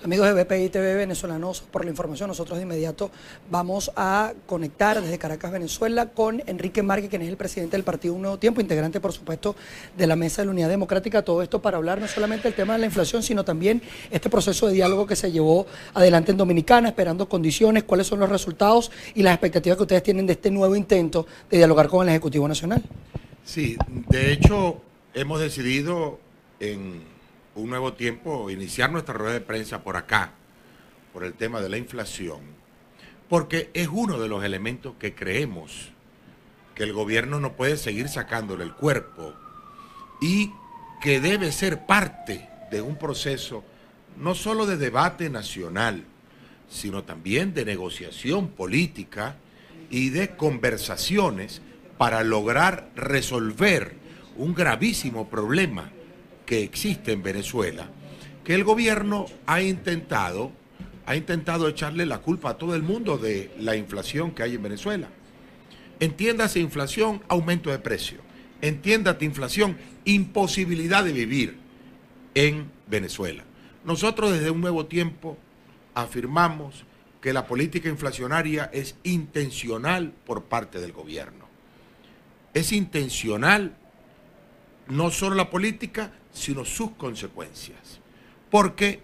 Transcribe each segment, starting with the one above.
Amigos de BPI TV, venezolanos por la información, nosotros de inmediato vamos a conectar desde Caracas, Venezuela, con Enrique Márquez, quien es el presidente del Partido Un Nuevo Tiempo, integrante, por supuesto, de la Mesa de la Unidad Democrática. Todo esto para hablar no solamente del tema de la inflación, sino también este proceso de diálogo que se llevó adelante en Dominicana, esperando condiciones, cuáles son los resultados y las expectativas que ustedes tienen de este nuevo intento de dialogar con el Ejecutivo Nacional. Sí, de hecho, hemos decidido en Un Nuevo Tiempo iniciar nuestra rueda de prensa por acá, por el tema de la inflación, porque es uno de los elementos que creemos que el gobierno no puede seguir sacándole el cuerpo y que debe ser parte de un proceso no solo de debate nacional, sino también de negociación política y de conversaciones para lograr resolver un gravísimo problema que existe en Venezuela, que el gobierno ha intentado echarle la culpa a todo el mundo de la inflación que hay en Venezuela. Entiéndase inflación, aumento de precio. Entiéndate inflación, imposibilidad de vivir en Venezuela. Nosotros desde Un Nuevo Tiempo afirmamos que la política inflacionaria es intencional por parte del gobierno. Es intencional no solo la política, sino sus consecuencias. Porque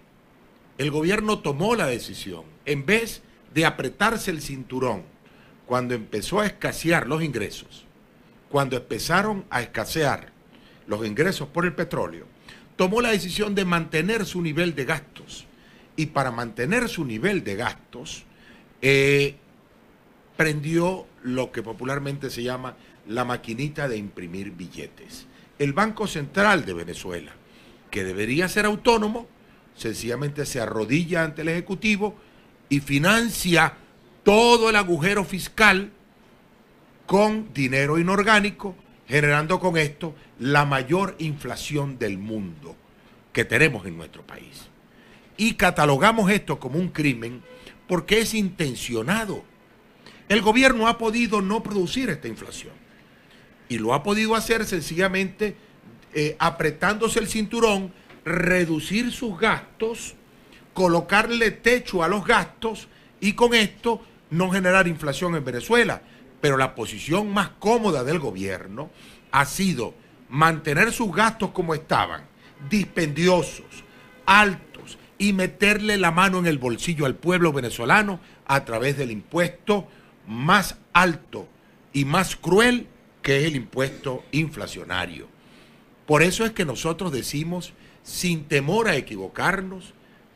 el gobierno tomó la decisión, en vez de apretarse el cinturón, cuando empezó a escasear los ingresos, cuando empezaron a escasear los ingresos por el petróleo, tomó la decisión de mantener su nivel de gastos. Y para mantener su nivel de gastos, prendió lo que popularmente se llama la maquinita de imprimir billetes. El Banco Central de Venezuela, que debería ser autónomo, sencillamente se arrodilla ante el Ejecutivo y financia todo el agujero fiscal con dinero inorgánico, generando con esto la mayor inflación del mundo que tenemos en nuestro país. Y catalogamos esto como un crimen porque es intencionado. El gobierno ha podido no producir esta inflación. Y lo ha podido hacer sencillamente apretándose el cinturón, reducir sus gastos, colocarle techo a los gastos y con esto no generar inflación en Venezuela. Pero la posición más cómoda del gobierno ha sido mantener sus gastos como estaban, dispendiosos, altos, y meterle la mano en el bolsillo al pueblo venezolano a través del impuesto más alto y más cruel, que es el impuesto inflacionario. Por eso es que nosotros decimos, sin temor a equivocarnos,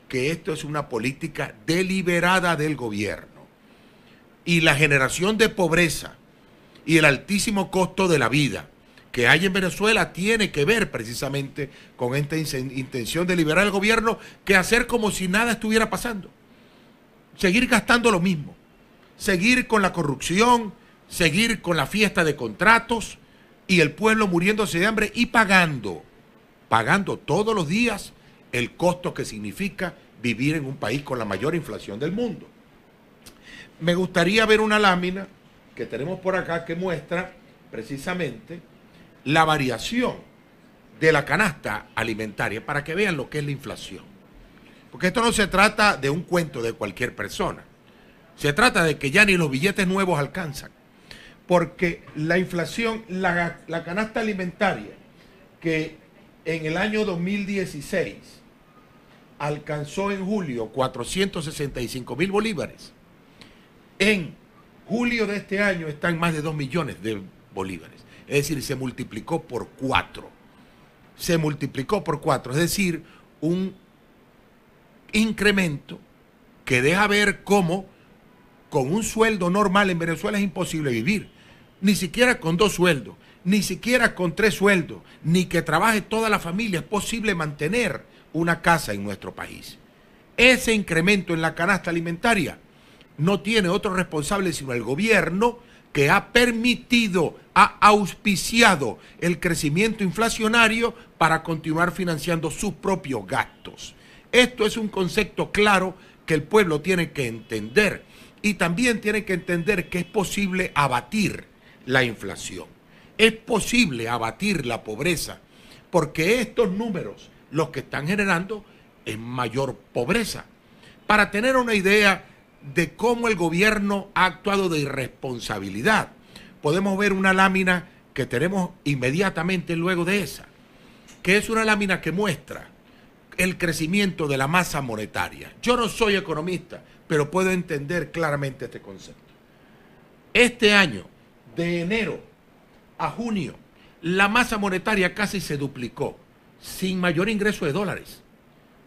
que esto es una política deliberada del gobierno. Y la generación de pobreza y el altísimo costo de la vida que hay en Venezuela tiene que ver precisamente con esta intención deliberada del gobierno, que hacer como si nada estuviera pasando. Seguir gastando lo mismo, seguir con la corrupción, seguir con la fiesta de contratos y el pueblo muriéndose de hambre y pagando todos los días el costo que significa vivir en un país con la mayor inflación del mundo. Me gustaría ver una lámina que tenemos por acá que muestra precisamente la variación de la canasta alimentaria para que vean lo que es la inflación. Porque esto no se trata de un cuento de cualquier persona. Se trata de que ya ni los billetes nuevos alcanzan. Porque la inflación, la canasta alimentaria, que en el año 2016 alcanzó en julio 465.000 bolívares, en julio de este año está en más de 2 millones de bolívares. Es decir, se multiplicó por 4. Se multiplicó por 4, es decir, un incremento que deja ver cómo con un sueldo normal en Venezuela es imposible vivir. Ni siquiera con 2 sueldos, ni siquiera con 3 sueldos, ni que trabaje toda la familia, es posible mantener una casa en nuestro país. Ese incremento en la canasta alimentaria no tiene otro responsable sino el gobierno, que ha permitido, ha auspiciado el crecimiento inflacionario para continuar financiando sus propios gastos. Esto es un concepto claro que el pueblo tiene que entender, y también tiene que entender que es posible abatir la inflación. Es posible abatir la pobreza, porque estos números los que están generando es mayor pobreza. para tener una idea de cómo el gobierno ha actuado de irresponsabilidad. Podemos ver una lámina que tenemos inmediatamente luego de esa, que es una lámina que muestra el crecimiento de la masa monetaria. Yo no soy economista, pero puedo entender claramente este concepto. Este año, de enero a junio, la masa monetaria casi se duplicó, sin mayor ingreso de dólares.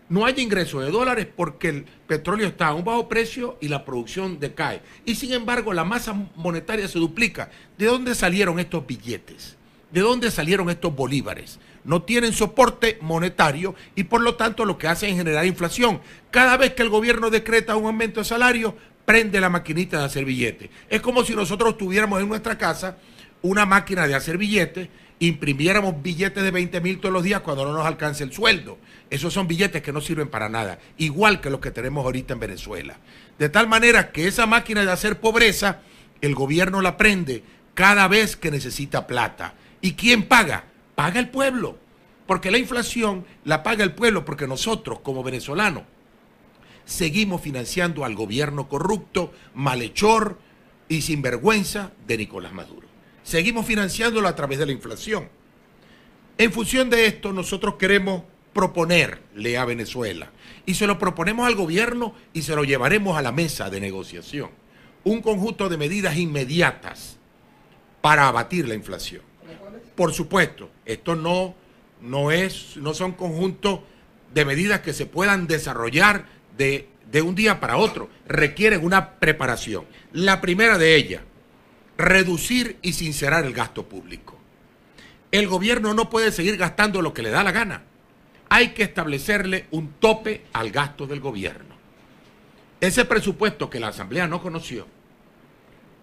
No hay ingreso de dólares porque el petróleo está a un bajo precio y la producción decae. Y sin embargo, la masa monetaria se duplica. ¿De dónde salieron estos billetes? ¿De dónde salieron estos bolívares? No tienen soporte monetario y por lo tanto lo que hacen es generar inflación. Cada vez que el gobierno decreta un aumento de salario, prende la maquinita de hacer billetes. Es como si nosotros tuviéramos en nuestra casa una máquina de hacer billetes, imprimiéramos billetes de 20.000 todos los días cuando no nos alcance el sueldo. Esos son billetes que no sirven para nada, igual que los que tenemos ahorita en Venezuela. De tal manera que esa máquina de hacer pobreza, el gobierno la prende cada vez que necesita plata. ¿Y quién paga? Paga el pueblo. Porque la inflación la paga el pueblo porque nosotros, como venezolanos, seguimos financiando al gobierno corrupto, malhechor y sinvergüenza de Nicolás Maduro. Seguimos financiándolo a través de la inflación. En función de esto, nosotros queremos proponerle a Venezuela, y se lo proponemos al gobierno y se lo llevaremos a la mesa de negociación, un conjunto de medidas inmediatas para abatir la inflación. Por supuesto, esto no son conjuntos de medidas que se puedan desarrollar de un día para otro, requieren una preparación. La primera de ellas, reducir y sincerar el gasto público. El gobierno no puede seguir gastando lo que le da la gana. Hay que establecerle un tope al gasto del gobierno. Ese presupuesto que la Asamblea no conoció,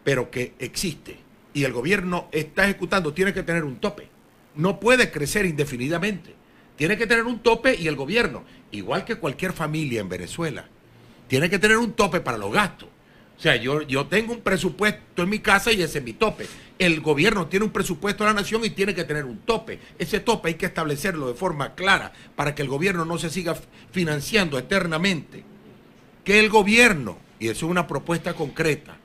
pero que existe y el gobierno está ejecutando, tiene que tener un tope. No puede crecer indefinidamente. Tiene que tener un tope y el gobierno, igual que cualquier familia en Venezuela, tiene que tener un tope para los gastos. O sea, yo tengo un presupuesto en mi casa y ese es mi tope. El gobierno tiene un presupuesto de la nación y tiene que tener un tope. Ese tope hay que establecerlo de forma clara para que el gobierno no se siga financiando eternamente. Que el gobierno, y eso es una propuesta concreta,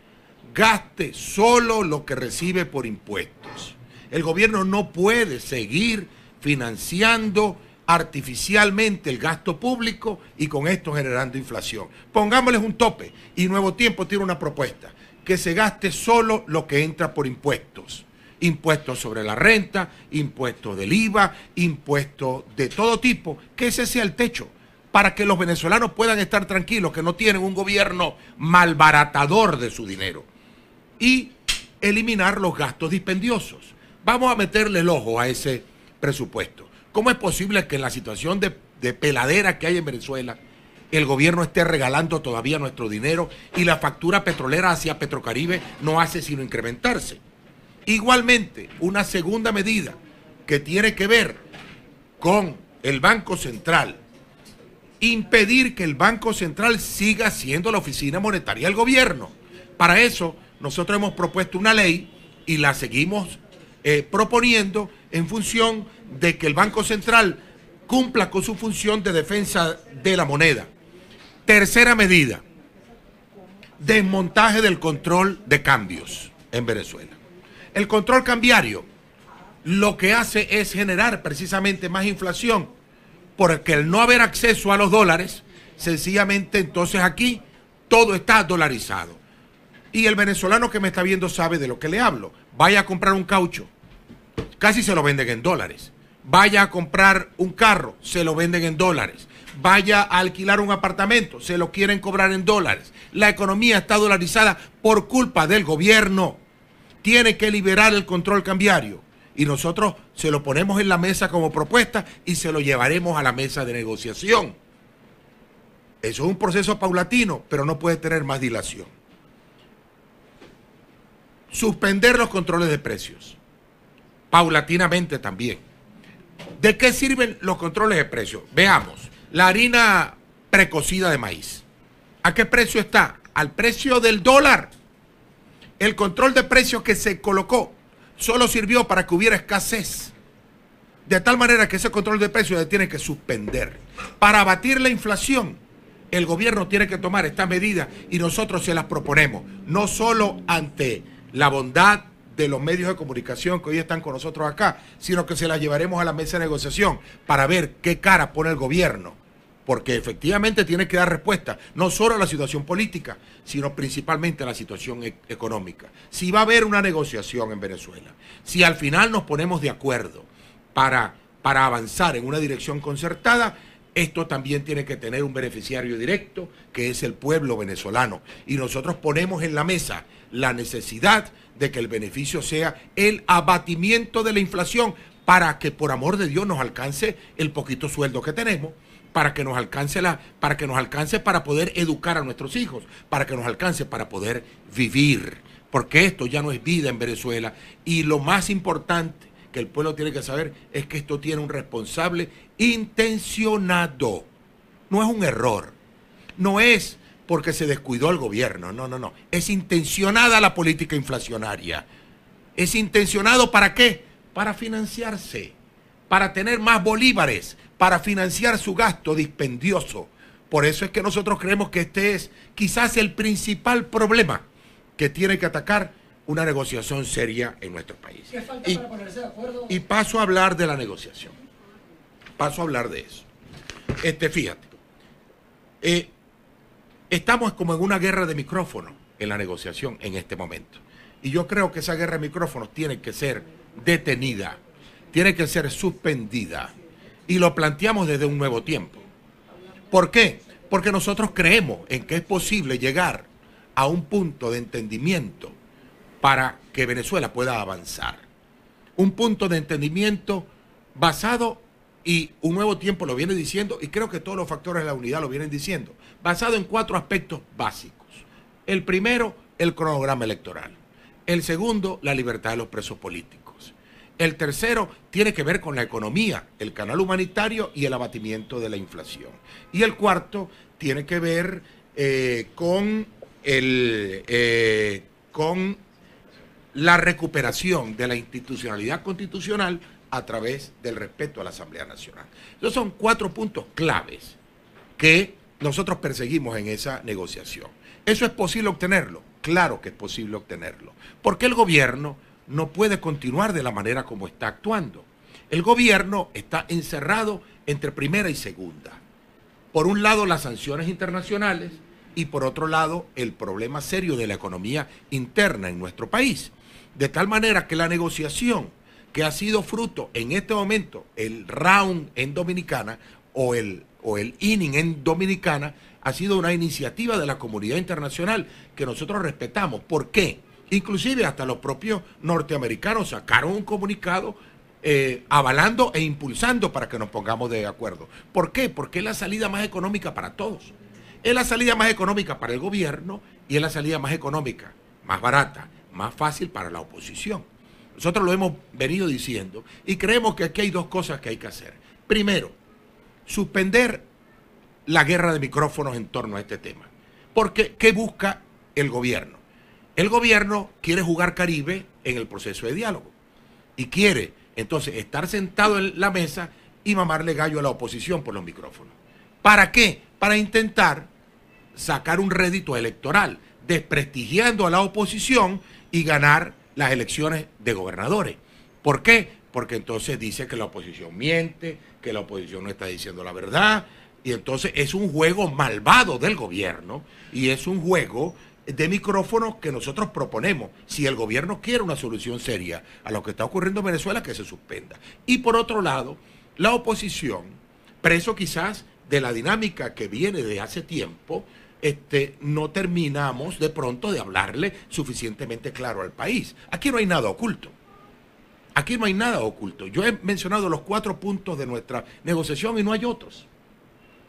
gaste solo lo que recibe por impuestos. El gobierno no puede seguir financiando artificialmente el gasto público y con esto generando inflación. Pongámosles un tope y Nuevo Tiempo tiene una propuesta, que se gaste solo lo que entra por impuestos. Impuestos sobre la renta, impuestos del IVA, impuestos de todo tipo, que ese sea el techo, para que los venezolanos puedan estar tranquilos, que no tienen un gobierno malbaratador de su dinero. Y eliminar los gastos dispendiosos. Vamos a meterle el ojo a ese presupuesto. ¿Cómo es posible que en la situación de peladera que hay en Venezuela, el gobierno esté regalando todavía nuestro dinero y la factura petrolera hacia Petrocaribe no hace sino incrementarse? Igualmente, una segunda medida que tiene que ver con el Banco Central, impedir que el Banco Central siga siendo la oficina monetaria del gobierno. Para eso, nosotros hemos propuesto una ley y la seguimos proponiendo en función de que el Banco Central cumpla con su función de defensa de la moneda. Tercera medida, desmontaje del control de cambios en Venezuela. El control cambiario lo que hace es generar precisamente más inflación, porque el no haber acceso a los dólares, sencillamente entonces aquí todo está dolarizado. Y el venezolano que me está viendo sabe de lo que le hablo. Vaya a comprar un caucho, casi se lo venden en dólares. Vaya a comprar un carro, se lo venden en dólares. Vaya a alquilar un apartamento, se lo quieren cobrar en dólares. La economía está dolarizada por culpa del gobierno. Tiene que liberar el control cambiario. Y nosotros se lo ponemos en la mesa como propuesta y se lo llevaremos a la mesa de negociación. Eso es un proceso paulatino, pero no puede tener más dilación. Suspender los controles de precios, paulatinamente también. ¿De qué sirven los controles de precios? Veamos, la harina precocida de maíz, ¿a qué precio está? Al precio del dólar. El control de precios que se colocó solo sirvió para que hubiera escasez. De tal manera que ese control de precios se tiene que suspender. Para abatir la inflación, el gobierno tiene que tomar estas medidas y nosotros se las proponemos, no solo ante la bondad de los medios de comunicación que hoy están con nosotros acá, sino que se las llevaremos a la mesa de negociación para ver qué cara pone el gobierno, porque efectivamente tiene que dar respuesta no solo a la situación política, sino principalmente a la situación económica. Si va a haber una negociación en Venezuela, si al final nos ponemos de acuerdo para avanzar en una dirección concertada, esto también tiene que tener un beneficiario directo, que es el pueblo venezolano. Y nosotros ponemos en la mesa la necesidad de que el beneficio sea el abatimiento de la inflación para que, por amor de Dios, nos alcance el poquito sueldo que tenemos, para que nos alcance para poder educar a nuestros hijos, para que nos alcance para poder vivir. Porque esto ya no es vida en Venezuela. Y lo más importante que el pueblo tiene que saber es que esto tiene un responsable intencionado. No es un error. No es porque se descuidó el gobierno. No. Es intencionada la política inflacionaria. ¿Es intencionado para qué? Para financiarse, para tener más bolívares, para financiar su gasto dispendioso. Por eso es que nosotros creemos que este es quizás el principal problema que tiene que atacar una negociación seria en nuestro país. ¿Qué falta para ponerse de acuerdo? Y paso a hablar de la negociación. Paso a hablar de eso. Fíjate, estamos como en una guerra de micrófonos en la negociación en este momento. Y yo creo que esa guerra de micrófonos tiene que ser detenida, tiene que ser suspendida. Y lo planteamos desde un nuevo tiempo. ¿Por qué? Porque nosotros creemos en que es posible llegar a un punto de entendimiento para que Venezuela pueda avanzar. Un punto de entendimiento basado, y un nuevo tiempo lo viene diciendo, y creo que todos los factores de la unidad lo vienen diciendo, basado en 4 aspectos básicos. El primero, el cronograma electoral. El segundo, la libertad de los presos políticos. El tercero tiene que ver con la economía, el canal humanitario y el abatimiento de la inflación. Y el cuarto tiene que ver con la recuperación de la institucionalidad constitucional a través del respeto a la Asamblea Nacional. Esos son 4 puntos claves que nosotros perseguimos en esa negociación. ¿Eso es posible obtenerlo? Claro que es posible obtenerlo. Porque el gobierno no puede continuar de la manera como está actuando. El gobierno está encerrado entre primera y segunda. Por un lado, las sanciones internacionales y por otro lado, el problema serio de la economía interna en nuestro país. De tal manera que la negociación que ha sido fruto en este momento, el round en Dominicana o el inning en Dominicana, ha sido una iniciativa de la comunidad internacional que nosotros respetamos. ¿Por qué? Inclusive hasta los propios norteamericanos sacaron un comunicado avalando e impulsando para que nos pongamos de acuerdo. ¿Por qué? Porque es la salida más económica para todos. Es la salida más económica para el gobierno y es la salida más económica, más barata, más fácil para la oposición. Nosotros lo hemos venido diciendo y creemos que aquí hay 2 cosas que hay que hacer. Primero, suspender la guerra de micrófonos en torno a este tema. Porque, ¿qué busca el gobierno? El gobierno quiere jugar Caribe en el proceso de diálogo y quiere entonces estar sentado en la mesa y mamarle gallo a la oposición por los micrófonos. ¿Para qué? Para intentar sacar un rédito electoral, desprestigiando a la oposición y ganar las elecciones de gobernadores. ¿Por qué? Porque entonces dice que la oposición miente, que la oposición no está diciendo la verdad, y entonces es un juego malvado del gobierno y es un juego de micrófonos que nosotros proponemos. Si el gobierno quiere una solución seria a lo que está ocurriendo en Venezuela, que se suspenda. Y por otro lado, la oposición, preso quizás de la dinámica que viene de hace tiempo, no terminamos de pronto de hablarle suficientemente claro al país. Aquí no hay nada oculto. Aquí no hay nada oculto. Yo he mencionado los 4 puntos de nuestra negociación y no hay otros.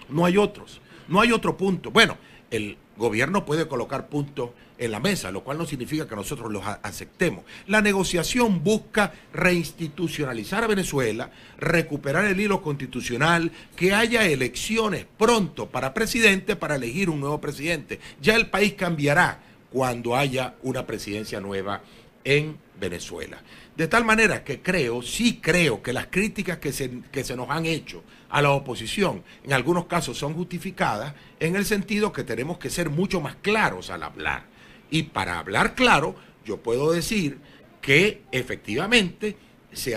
No hay otros. No hay otro punto. Bueno, el gobierno puede colocar puntos en la mesa, lo cual no significa que nosotros los aceptemos. La negociación busca reinstitucionalizar a Venezuela, recuperar el hilo constitucional, que haya elecciones pronto para presidente, para elegir un nuevo presidente. Ya el país cambiará cuando haya una presidencia nueva en Venezuela. De tal manera que sí creo que las críticas que se nos han hecho a la oposición en algunos casos son justificadas, en el sentido que tenemos que ser mucho más claros al hablar. Y para hablar claro, yo puedo decir que efectivamente se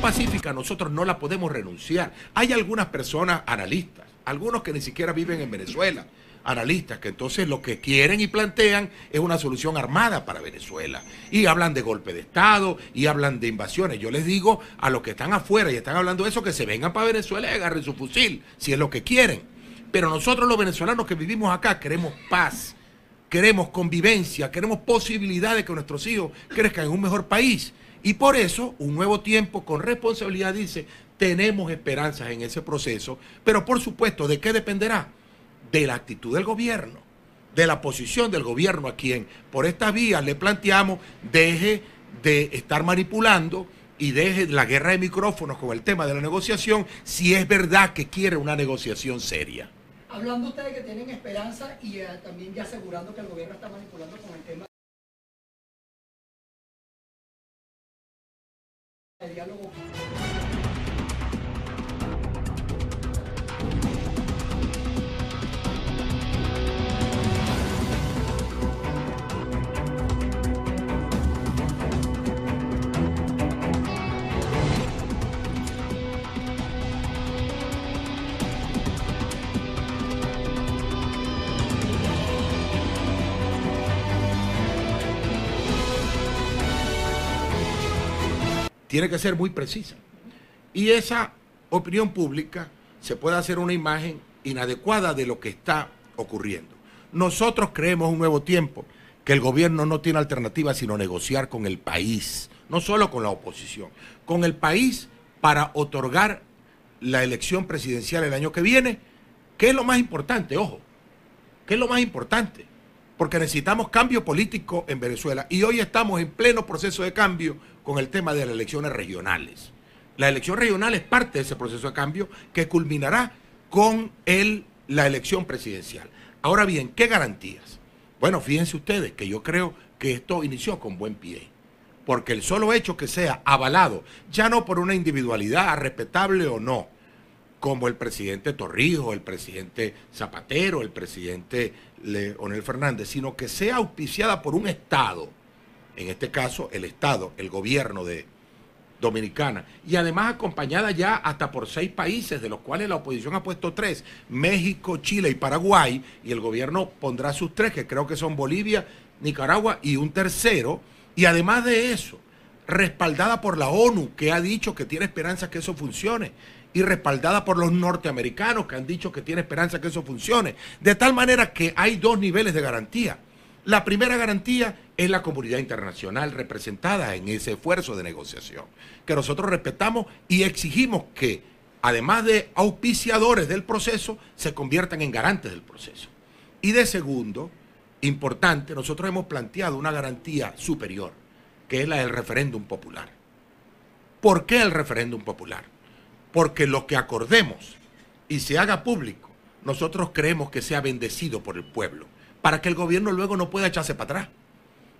pacífica, nosotros no la podemos renunciar. Hay algunas personas analistas, algunos que ni siquiera viven en Venezuela, analistas que entonces lo que quieren y plantean es una solución armada para Venezuela. Y hablan de golpe de Estado y hablan de invasiones. Yo les digo a los que están afuera y están hablando de eso, que se vengan para Venezuela y agarren su fusil, si es lo que quieren. Pero nosotros los venezolanos que vivimos acá queremos paz, queremos convivencia, queremos posibilidad de que nuestros hijos crezcan en un mejor país. Y por eso, un nuevo tiempo con responsabilidad dice, tenemos esperanzas en ese proceso, pero por supuesto, ¿de qué dependerá? De la actitud del gobierno, de la posición del gobierno, a quien por esta vía le planteamos deje de estar manipulando y deje la guerra de micrófonos con el tema de la negociación, si es verdad que quiere una negociación seria. Hablando ustedes que tienen esperanza y también ya asegurando que el gobierno está manipulando con el tema del diálogo. Tiene que ser muy precisa. Y esa opinión pública se puede hacer una imagen inadecuada de lo que está ocurriendo. Nosotros creemos un nuevo tiempo, que el gobierno no tiene alternativa sino negociar con el país, no solo con la oposición, con el país para otorgar la elección presidencial el año que viene, que es lo más importante, ojo, que es lo más importante, porque necesitamos cambio político en Venezuela y hoy estamos en pleno proceso de cambio con el tema de las elecciones regionales. La elección regional es parte de ese proceso de cambio que culminará con la elección presidencial. Ahora bien, ¿qué garantías? Bueno, fíjense ustedes que yo creo que esto inició con buen pie, porque el solo hecho que sea avalado, ya no por una individualidad, respetable o no, como el presidente Torrijos, el presidente Zapatero, el presidente Leonel Fernández, sino que sea auspiciada por un Estado, en este caso el Estado, el gobierno de Dominicana, y además acompañada ya hasta por 6 países, de los cuales la oposición ha puesto 3, México, Chile y Paraguay, y el gobierno pondrá sus 3, que creo que son Bolivia, Nicaragua y un tercero, y además de eso, respaldada por la ONU, que ha dicho que tiene esperanza que eso funcione, y respaldada por los norteamericanos, que han dicho que tiene esperanza que eso funcione, de tal manera que hay 2 niveles de garantía. La primera garantía es la comunidad internacional representada en ese esfuerzo de negociación, que nosotros respetamos y exigimos que, además de auspiciadores del proceso, se conviertan en garantes del proceso. Y de segundo, importante, nosotros hemos planteado una garantía superior, que es la del referéndum popular. ¿Por qué el referéndum popular? Porque lo que acordemos y se haga público, nosotros creemos que sea bendecido por el pueblo, para que el gobierno luego no pueda echarse para atrás.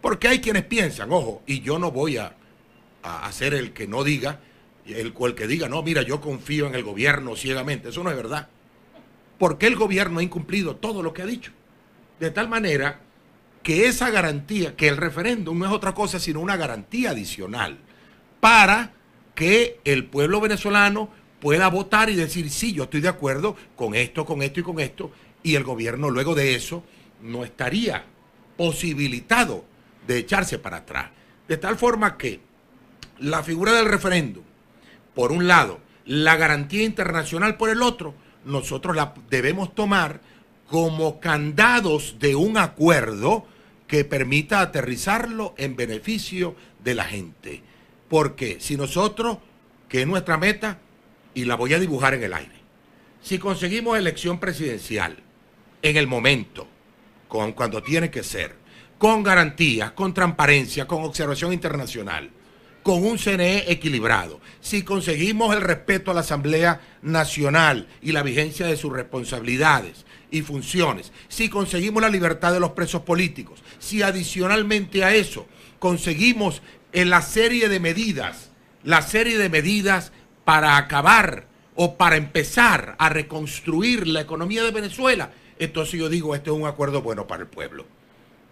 Porque hay quienes piensan, ojo, y yo no voy a hacer el que no diga, el que diga, no, mira, yo confío en el gobierno ciegamente, eso no es verdad. Porque el gobierno ha incumplido todo lo que ha dicho. De tal manera que esa garantía, que el referéndum no es otra cosa sino una garantía adicional para que el pueblo venezolano pueda votar y decir, sí, yo estoy de acuerdo con esto, con esto y con esto, y el gobierno luego de eso no estaría posibilitado de echarse para atrás. De tal forma que la figura del referéndum, por un lado, la garantía internacional por el otro, nosotros la debemos tomar como candados de un acuerdo que permita aterrizarlo en beneficio de la gente. Porque si nosotros, que es nuestra meta, y la voy a dibujar en el aire. Si conseguimos elección presidencial en el momento, cuando tiene que ser, con garantías, con transparencia, con observación internacional, con un CNE equilibrado, si conseguimos el respeto a la Asamblea Nacional y la vigencia de sus responsabilidades y funciones, si conseguimos la libertad de los presos políticos, si adicionalmente a eso conseguimos la serie de medidas para acabar o para empezar a reconstruir la economía de Venezuela, entonces yo digo, este es un acuerdo bueno para el pueblo.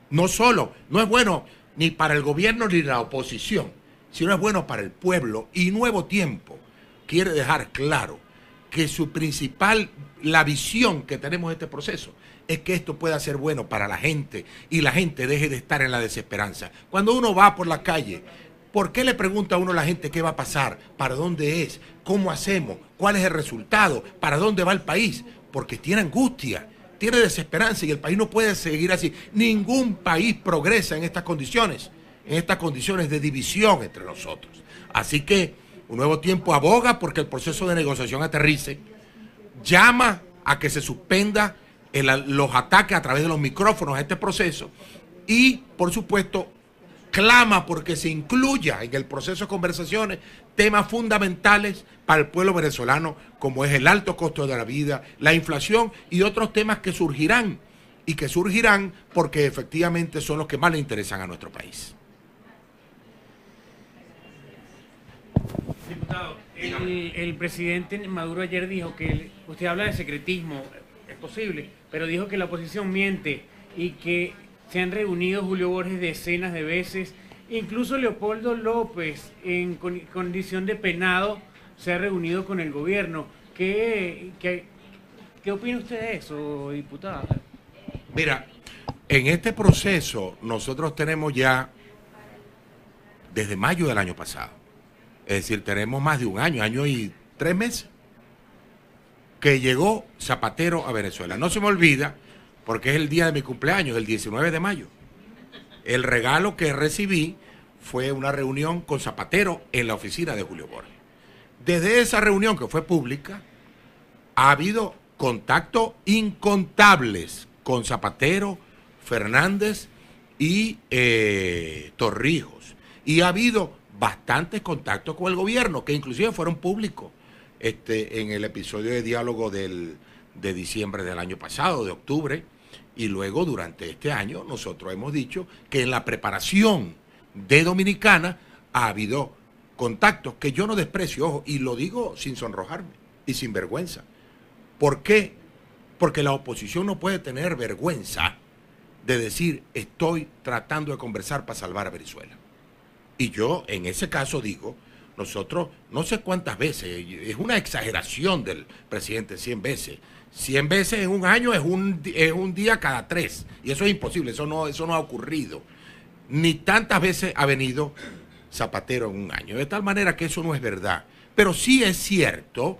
No es bueno ni para el gobierno ni la oposición, sino es bueno para el pueblo. Y Nuevo Tiempo quiere dejar claro que la visión que tenemos de este proceso es que esto pueda ser bueno para la gente y la gente deje de estar en la desesperanza. Cuando uno va por la calle, ¿por qué le pregunta a uno a la gente qué va a pasar? ¿Para dónde es? ¿Cómo hacemos? ¿Cuál es el resultado? ¿Para dónde va el país? Porque tiene angustia, tiene desesperanza y el país no puede seguir así. Ningún país progresa en estas condiciones de división entre nosotros. Así que Un Nuevo Tiempo aboga porque el proceso de negociación aterrice, llama a que se suspenda los ataques a través de los micrófonos a este proceso y, por supuesto, clama porque se incluya en el proceso de conversaciones temas fundamentales para el pueblo venezolano, como es el alto costo de la vida, la inflación y otros temas que surgirán porque efectivamente son los que más le interesan a nuestro país. Diputado, el presidente Maduro ayer dijo que usted habla de secretismo, es posible, pero dijo que la oposición miente y que se han reunido Julio Borges decenas de veces, incluso Leopoldo López en condición de penado se ha reunido con el gobierno. ¿Qué opina usted de eso, diputado? Mira, en este proceso nosotros tenemos ya desde mayo del año pasado, es decir, tenemos más de un año y 3 meses, que llegó Zapatero a Venezuela. No se me olvida, porque es el día de mi cumpleaños, el 19 de mayo. El regalo que recibí fue una reunión con Zapatero en la oficina de Julio Borges. Desde esa reunión, que fue pública, ha habido contactos incontables con Zapatero, Fernández y Torrijos. Y ha habido bastantes contactos con el gobierno, que inclusive fueron públicos en el episodio de diálogo de diciembre del año pasado, de octubre, y luego durante este año nosotros hemos dicho que en la preparación de Dominicana ha habido contactos que yo no desprecio, ojo, y lo digo sin sonrojarme y sin vergüenza. ¿Por qué? Porque la oposición no puede tener vergüenza de decir estoy tratando de conversar para salvar a Venezuela. Y yo en ese caso digo, nosotros no sé cuántas veces, es una exageración del presidente, 100 veces. 100 veces en un año es un día cada 3. Y eso es imposible, eso no ha ocurrido. Ni tantas veces ha venido Zapatero en un año. De tal manera que eso no es verdad. Pero sí es cierto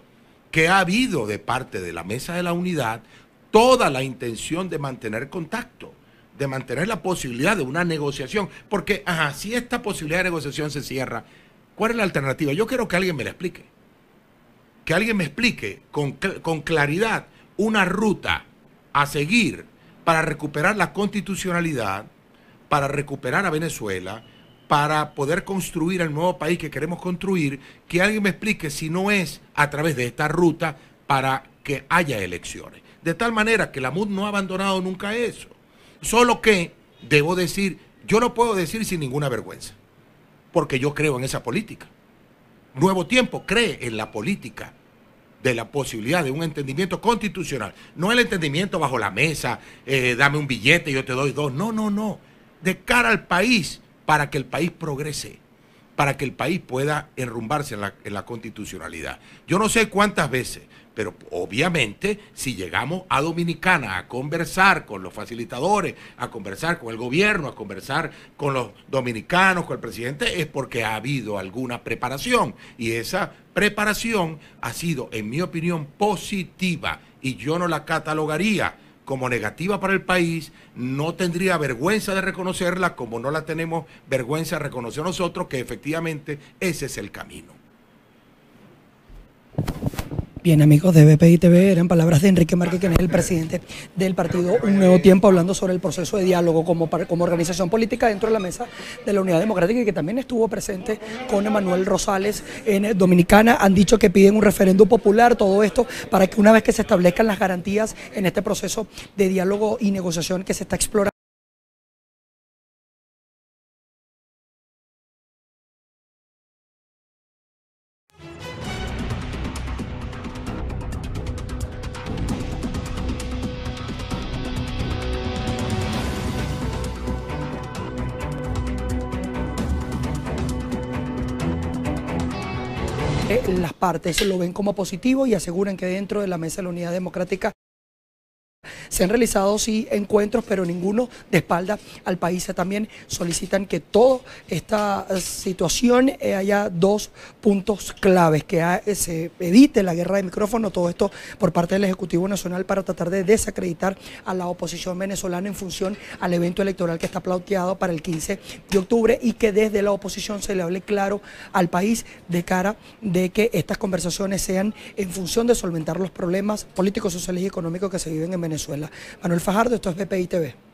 que ha habido de parte de la Mesa de la Unidad toda la intención de mantener contacto, de mantener la posibilidad de una negociación. Porque, si esta posibilidad de negociación se cierra, ¿cuál es la alternativa? Yo quiero que alguien me la explique. Que alguien me explique con claridad una ruta a seguir para recuperar la constitucionalidad, para recuperar a Venezuela, para poder construir el nuevo país que queremos construir, que alguien me explique si no es a través de esta ruta para que haya elecciones. De tal manera que la MUD no ha abandonado nunca eso. Solo que, debo decir, yo lo puedo decir sin ninguna vergüenza, porque yo creo en esa política. Nuevo Tiempo cree en la política de la posibilidad de un entendimiento constitucional. No el entendimiento bajo la mesa, dame un billete y yo te doy 2. No. De cara al país, para que el país progrese, para que el país pueda enrumbarse en la constitucionalidad. Yo no sé cuántas veces, pero obviamente si llegamos a Dominicana a conversar con los facilitadores, a conversar con el gobierno, a conversar con los dominicanos, con el presidente, es porque ha habido alguna preparación. Y esa preparación ha sido, en mi opinión, positiva y yo no la catalogaría como negativa para el país, no tendría vergüenza de reconocerla, como no la tenemos vergüenza de reconocer nosotros, que efectivamente ese es el camino. Bien, amigos de BPI TV, eran palabras de Enrique Márquez, que es el presidente del partido Un Nuevo Tiempo, hablando sobre el proceso de diálogo como organización política dentro de la mesa de la Unidad Democrática, y que también estuvo presente con Emanuel Rosales en Dominicana. Han dicho que piden un referéndum popular, todo esto para que una vez que se establezcan las garantías en este proceso de diálogo y negociación que se está explorando, las partes lo ven como positivo y aseguran que dentro de la mesa de la Unidad Democrática se han realizado sí encuentros, pero ninguno de espalda al país. También solicitan que toda esta situación haya dos puntos claves, que se evite la guerra de micrófono, todo esto por parte del Ejecutivo Nacional para tratar de desacreditar a la oposición venezolana en función al evento electoral que está planteado para el 15 de octubre, y que desde la oposición se le hable claro al país de cara de que estas conversaciones sean en función de solventar los problemas políticos, sociales y económicos que se viven en Venezuela. Manuel Fajardo, esto es BPI TV.